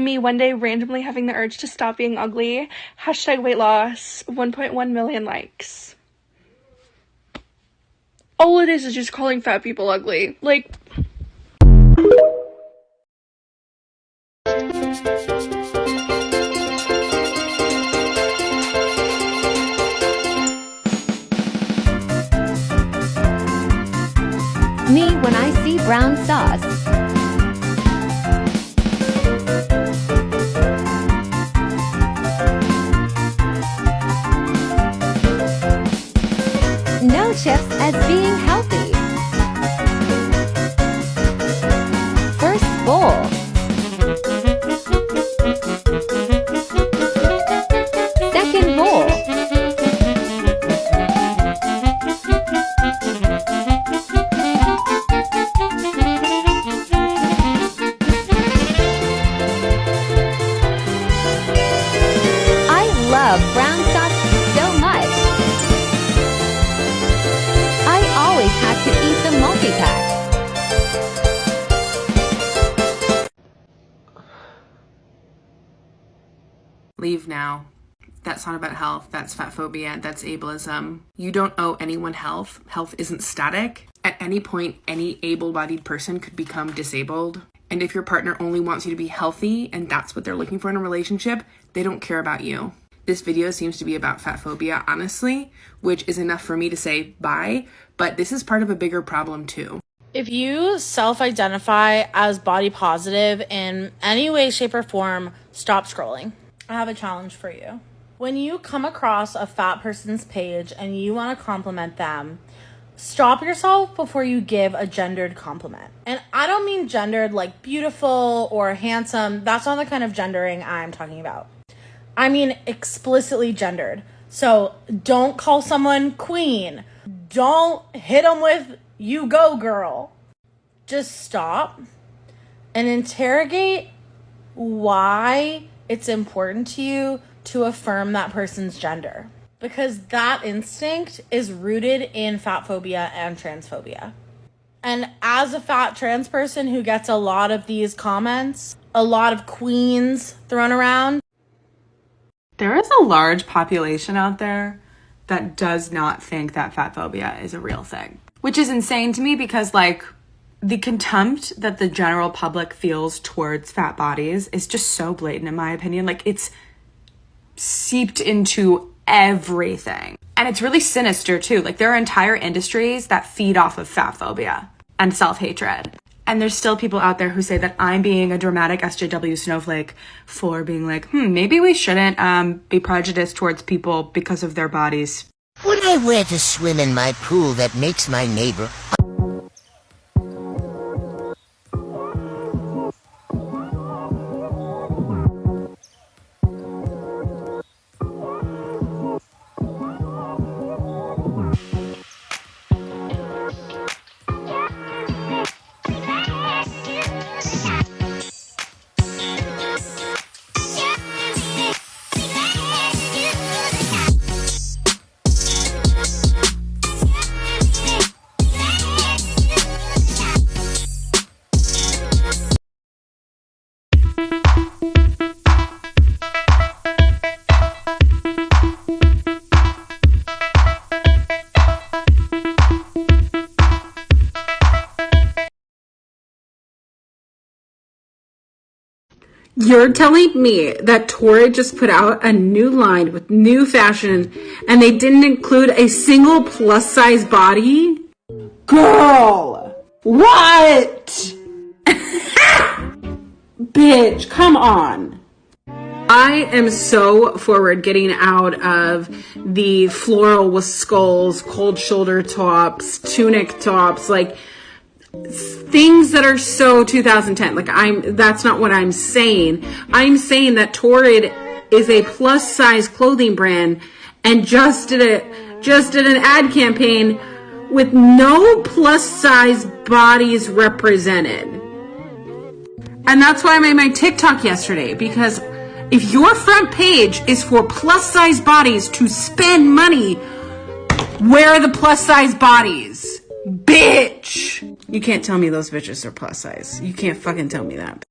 me one day randomly having the urge to stop being ugly. Hashtag weight loss. 1.1 million likes. All it is just calling fat people ugly. Like... Me when I see brown sauce. No chips as being healthy. First bowl. Second bowl. Love brown sauce so much. I always have to eat the multi-pack. Leave now. That's not about health. That's fat phobia. That's ableism. You don't owe anyone health. Health isn't static. At any point, any able-bodied person could become disabled. And if your partner only wants you to be healthy and that's what they're looking for in a relationship, they don't care about you. This video seems to be about fat phobia, honestly, which is enough for me to say bye, but this is part of a bigger problem too. If you self-identify as body positive in any way, shape, or form, stop scrolling. I have a challenge for you. When you come across a fat person's page and you want to compliment them, stop yourself before you give a gendered compliment. And I don't mean gendered like beautiful or handsome. That's not the kind of gendering I'm talking about. I mean explicitly gendered. So don't call someone queen. Don't hit them with you go girl. Just stop and interrogate why it's important to you to affirm that person's gender. Because that instinct is rooted in fat phobia and transphobia. And as a fat trans person who gets a lot of these comments, a lot of queens thrown around, there is a large population out there that does not think that fat phobia is a real thing, which is insane to me because, like, the contempt that the general public feels towards fat bodies is just so blatant, in my opinion. Like, it's seeped into everything. And it's really sinister, too. Like, there are entire industries that feed off of fat phobia and self-hatred. And there's still people out there who say that I'm being a dramatic SJW snowflake for being like, maybe we shouldn't be prejudiced towards people because of their bodies. Would I wear to swim in my pool that makes my neighbor... You're telling me that Torrid just put out a new line with new fashion and they didn't include a single plus size body? Girl! What? Bitch, come on. I am so forward getting out of the floral with skulls, cold shoulder tops, tunic tops, like things that are so 2010. Like that's not what I'm saying. I'm saying that Torrid is a plus size clothing brand and just did an ad campaign with no plus size bodies represented. And that's why I made my TikTok yesterday, because if your front page is for plus size bodies to spend money, where are the plus size bodies? Bitch! You can't tell me those bitches are plus size. You can't fucking tell me that.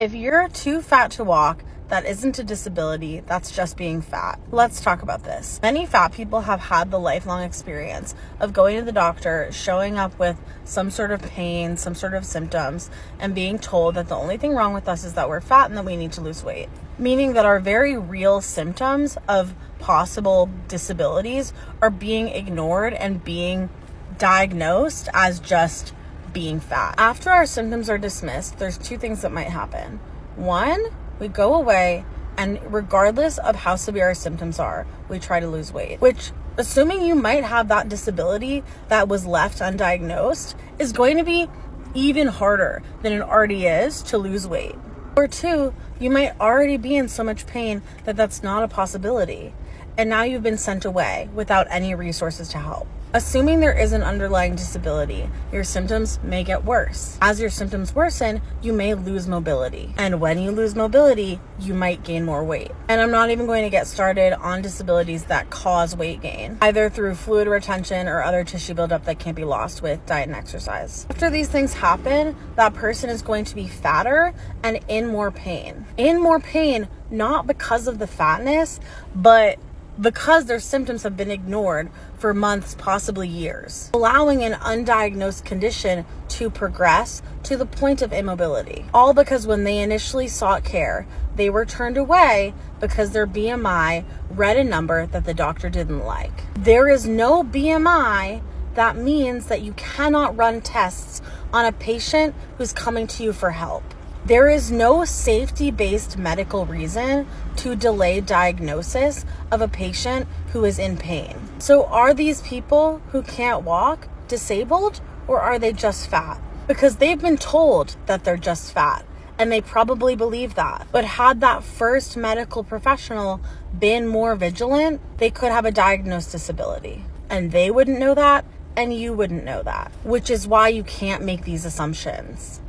If you're too fat to walk, that isn't a disability, that's just being fat. Let's talk about this. Many fat people have had the lifelong experience of going to the doctor, showing up with some sort of pain, some sort of symptoms, and being told that the only thing wrong with us is that we're fat and that we need to lose weight. Meaning that our very real symptoms of possible disabilities are being ignored and being diagnosed as just being fat. After our symptoms are dismissed, there's two things that might happen. One, we go away, and regardless of how severe our symptoms are, we try to lose weight, which, assuming you might have that disability that was left undiagnosed, is going to be even harder than it already is to lose weight. Or two, you might already be in so much pain that that's not a possibility, and now you've been sent away without any resources to help. Assuming there is an underlying disability, your symptoms may get worse. As your symptoms worsen, you may lose mobility. And when you lose mobility, you might gain more weight. And I'm not even going to get started on disabilities that cause weight gain, either through fluid retention or other tissue buildup that can't be lost with diet and exercise. After these things happen, that person is going to be fatter and in more pain. In more pain, not because of the fatness, but because their symptoms have been ignored for months, possibly years, allowing an undiagnosed condition to progress to the point of immobility. All because when they initially sought care, they were turned away because their BMI read a number that the doctor didn't like. There is no BMI that means that you cannot run tests on a patient who's coming to you for help. There is no safety-based medical reason to delay diagnosis of a patient who is in pain. So are these people who can't walk disabled, or are they just fat? Because they've been told that they're just fat, and they probably believe that. But had that first medical professional been more vigilant, they could have a diagnosed disability. And they wouldn't know that, and you wouldn't know that, which is why you can't make these assumptions.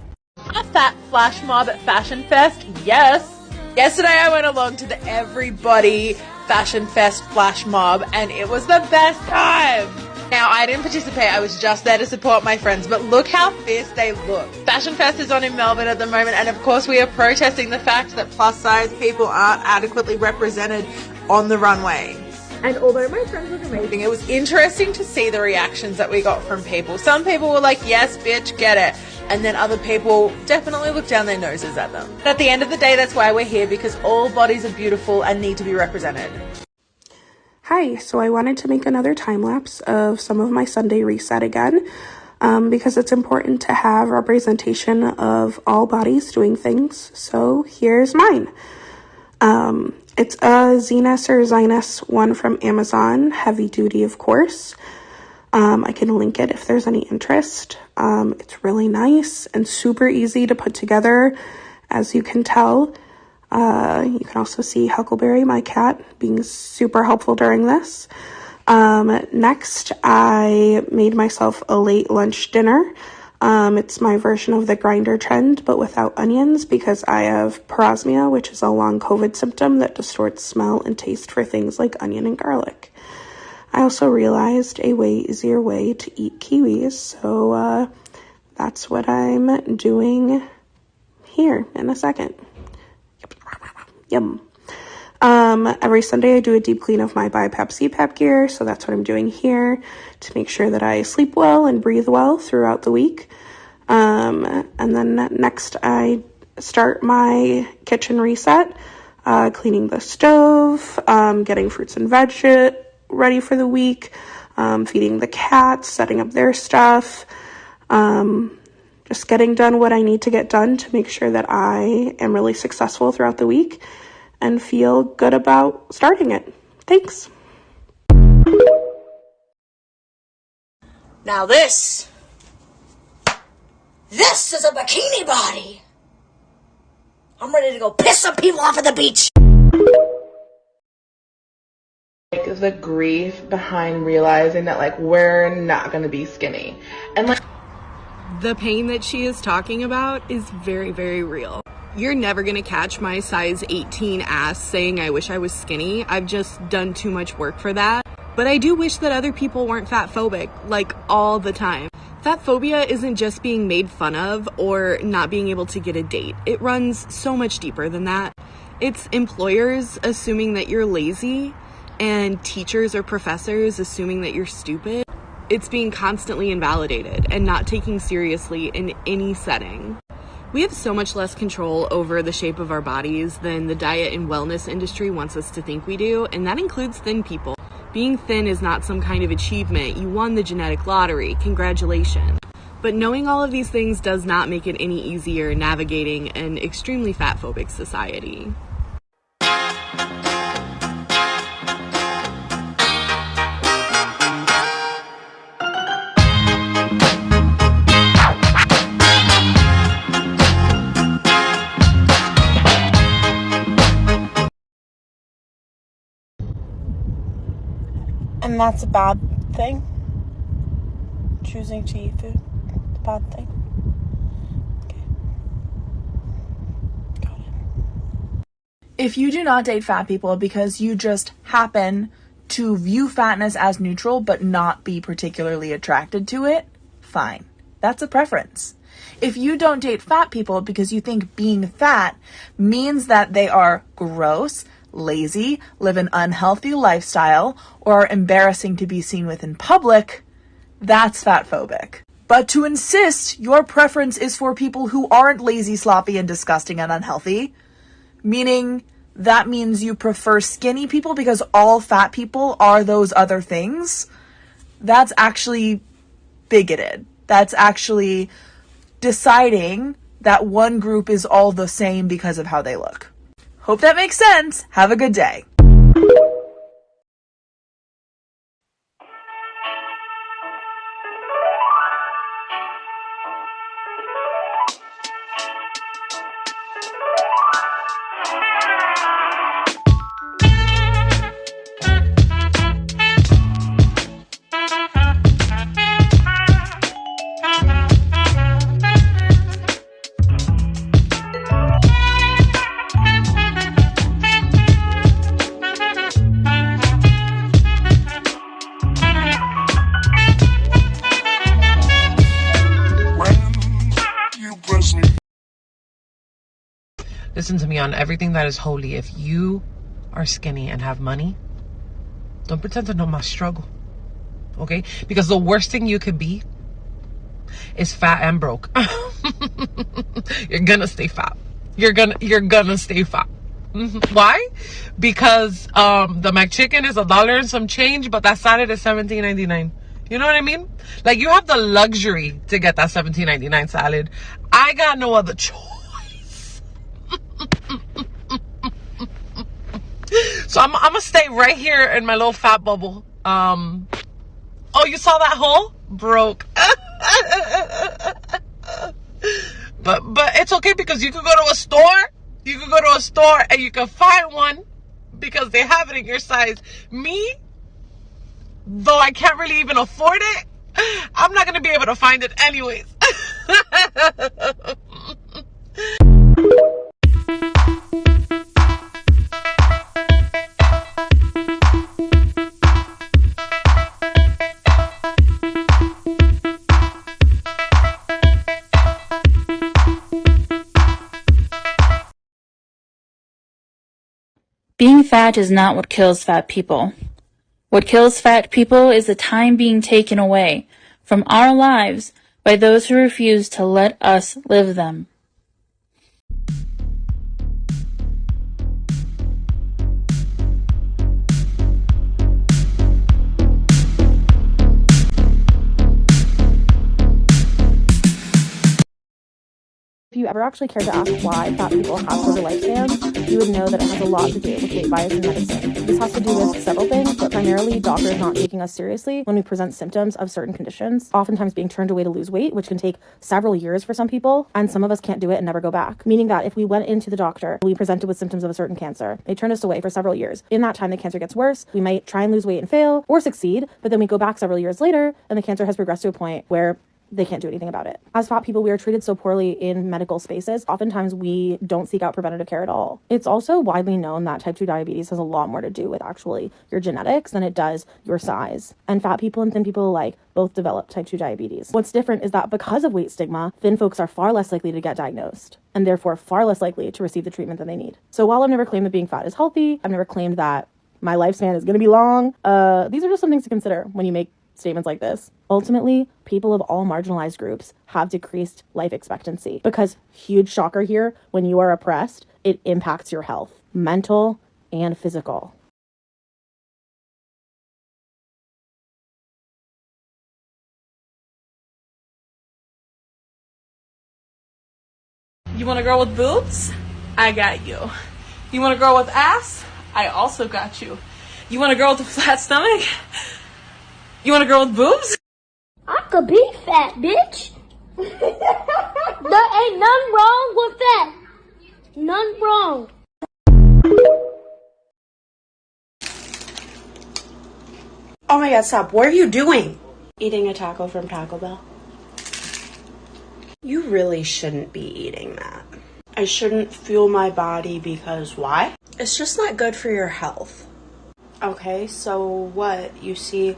A fat flash mob at Fashion Fest? Yes. Yesterday I went along to the Everybody Fashion Fest flash mob and it was the best time. Now, I didn't participate, I was just there to support my friends, but look how fierce they look. Fashion Fest is on in Melbourne at the moment, and of course we are protesting the fact that plus size people aren't adequately represented on the runway. And although my friends look amazing, it was interesting to see the reactions that we got from people. Some people were like, yes, bitch, get it. And then other people definitely looked down their noses at them. But at the end of the day, that's why we're here, because all bodies are beautiful and need to be represented. Hi, so I wanted to make another time lapse of some of my Sunday reset again, because it's important to have representation of all bodies doing things. So here's mine. It's a Zenus or Zinus one from Amazon, heavy duty, of course. I can link it if there's any interest. It's really nice and super easy to put together, as you can tell. You can also see Huckleberry, my cat, being super helpful during this. Next, I made myself a late lunch dinner. It's my version of the grinder trend, but without onions, because I have parosmia, which is a long COVID symptom that distorts smell and taste for things like onion and garlic. I also realized a way easier way to eat kiwis, so that's what I'm doing here in a second. Yum. Every Sunday I do a deep clean of my BiPAP CPAP gear, so that's what I'm doing here to make sure that I sleep well and breathe well throughout the week. And then next I start my kitchen reset, cleaning the stove, getting fruits and veg ready for the week, feeding the cats, setting up their stuff, just getting done what I need to get done to make sure that I am really successful throughout the week and feel good about starting it. Thanks. Now this is a bikini body. I'm ready to go piss some people off at the beach. Like the grief behind realizing that like we're not gonna be skinny, and like the pain that she is talking about is very, very real. You're never gonna catch my size 18 ass saying I wish I was skinny. I've just done too much work for that. But I do wish that other people weren't fat phobic, like all the time. Fat phobia isn't just being made fun of or not being able to get a date. It runs so much deeper than that. It's employers assuming that you're lazy and teachers or professors assuming that you're stupid. It's being constantly invalidated and not taken seriously in any setting. We have so much less control over the shape of our bodies than the diet and wellness industry wants us to think we do, and that includes thin people. Being thin is not some kind of achievement. You won the genetic lottery. Congratulations. But knowing all of these things does not make it any easier navigating an extremely fat-phobic society. And that's a bad thing? Choosing to eat food? It's a bad thing? Okay. Got it. If you do not date fat people because you just happen to view fatness as neutral but not be particularly attracted to it, fine. That's a preference. If you don't date fat people because you think being fat means that they are gross, lazy, live an unhealthy lifestyle, or are embarrassing to be seen with in public, that's fatphobic. But to insist your preference is for people who aren't lazy, sloppy, and disgusting and unhealthy, meaning that means you prefer skinny people because all fat people are those other things, that's actually bigoted. That's actually deciding that one group is all the same because of how they look. Hope that makes sense. Have a good day. Listen to me on everything that is holy. If you are skinny and have money, don't pretend to know my struggle. Okay? Because the worst thing you could be is fat and broke. You're gonna stay fat. You're gonna stay fat. Why? Because the McChicken is $1 and some change, but that salad is $17.99. You know what I mean? Like, you have the luxury to get that $17.99 salad. I got no other choice. So I'm gonna stay right here in my little fat bubble. Oh, you saw that hole? Broke. But it's okay because you could go to a store. You could go to a store and you can find one because they have it in your size. Me, though I can't really even afford it, I'm not gonna be able to find it anyways. Being fat is not what kills fat people. What kills fat people is the time being taken away from our lives by those who refuse to let us live them. If you ever actually cared to ask why fat people have shorter lifespans, you would know that it has a lot to do with weight bias in medicine. This has to do with several things, but primarily doctors not taking us seriously when we present symptoms of certain conditions, oftentimes being turned away to lose weight, which can take several years for some people, and some of us can't do it and never go back. Meaning that if we went into the doctor, we presented with symptoms of a certain cancer, they turn us away for several years. In that time, the cancer gets worse. We might try and lose weight and fail or succeed, but then we go back several years later and the cancer has progressed to a point where they can't do anything about it. As fat people, we are treated so poorly in medical spaces. Oftentimes, we don't seek out preventative care at all. It's also widely known that type 2 diabetes has a lot more to do with actually your genetics than it does your size. And fat people and thin people alike both develop type 2 diabetes. What's different is that because of weight stigma, thin folks are far less likely to get diagnosed and therefore far less likely to receive the treatment that they need. So while I've never claimed that being fat is healthy, I've never claimed that my lifespan is going to be long. These are just some things to consider when you make statements like this. Ultimately, people of all marginalized groups have decreased life expectancy because, huge shocker here, when you are oppressed, it impacts your health, mental and physical. You want a girl with boobs? I got you. You want a girl with ass? I also got you. You want a girl with a flat stomach? You want a girl with boobs? I could be fat, bitch. There ain't nothing wrong with that. None wrong. Oh my god, stop. What are you doing? Eating a taco from Taco Bell? You really shouldn't be eating that. I shouldn't fuel my body because why? It's just not good for your health. Okay, so what? You see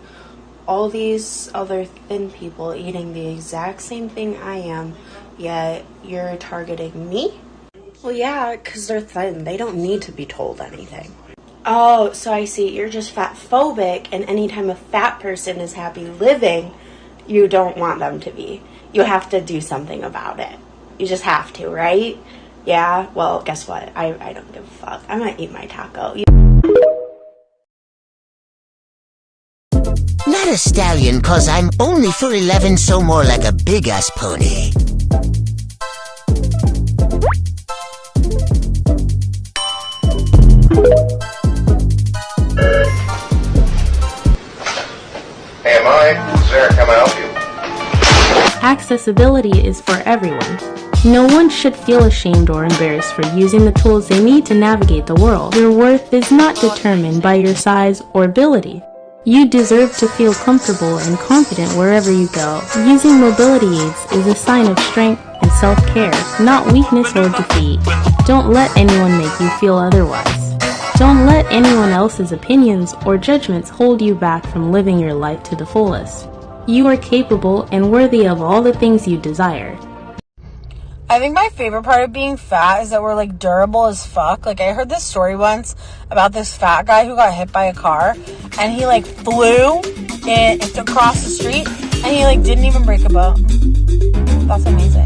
all these other thin people eating the exact same thing I am, yet you're targeting me? Well, yeah, because they're thin. They don't need to be told anything. Oh, so I see. You're just fat phobic, and anytime a fat person is happy living, you don't want them to be. You have to do something about it. You just have to, right? Yeah, well, guess what? I don't give a fuck. I'm gonna eat my taco. Not a stallion, cause I'm only 4'11", so more like a big-ass pony. Hey, am I? Sir, can I help you? Accessibility is for everyone. No one should feel ashamed or embarrassed for using the tools they need to navigate the world. Your worth is not determined by your size or ability. You deserve to feel comfortable and confident wherever you go. Using mobility aids is a sign of strength and self-care, not weakness or defeat. Don't let anyone make you feel otherwise. Don't let anyone else's opinions or judgments hold you back from living your life to the fullest. You are capable and worthy of all the things you desire. I think my favorite part of being fat is that we're like durable as fuck. Like I heard this story once about this fat guy who got hit by a car and he like flew across the street and he like didn't even break a bone. That's amazing.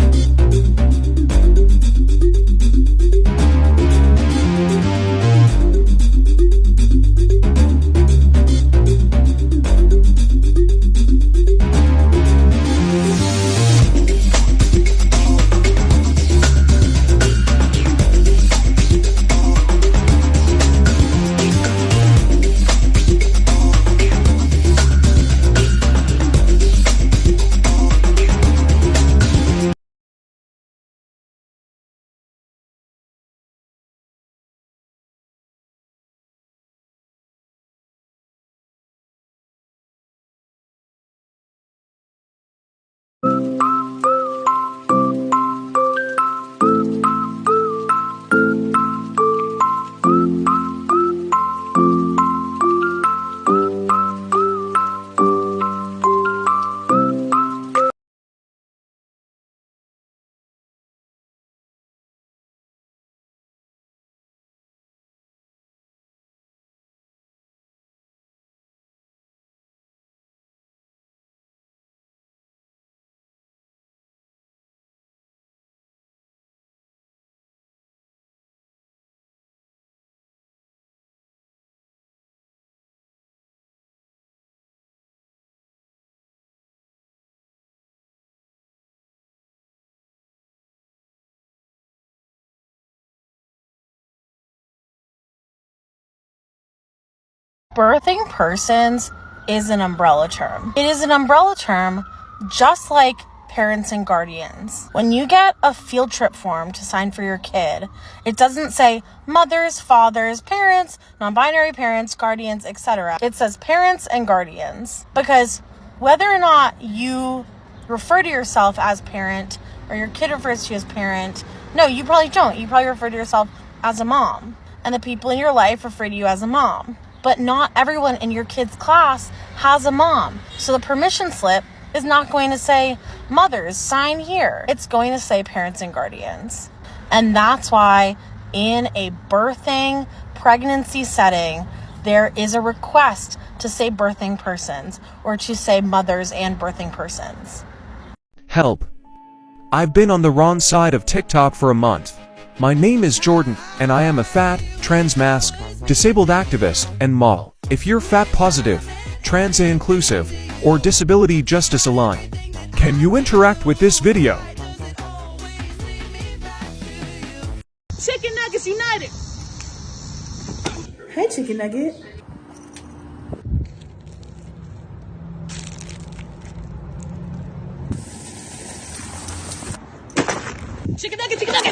Birthing persons is an umbrella term. It is an umbrella term just like parents and guardians. When you get a field trip form to sign for your kid, it doesn't say mothers, fathers, parents, non-binary parents, guardians, etc. It says parents and guardians. Because whether or not you refer to yourself as parent, or your kid refers to you as parent. No, you probably don't. You probably refer to yourself as a mom. And the people in your life refer to you as a mom. But not everyone in your kid's class has a mom. So the permission slip is not going to say, mothers, sign here. It's going to say parents and guardians. And that's why in a birthing pregnancy setting, there is a request to say birthing persons or to say mothers and birthing persons. Help. I've been on the wrong side of TikTok for a month. My name is Jordan, and I am a fat, trans mask, disabled activist, and mol. If you're fat positive, trans inclusive, or disability justice aligned, can you interact with this video? Chicken Nuggets United. Hey, Chicken Nugget. Chicken Nugget, chicken nugget.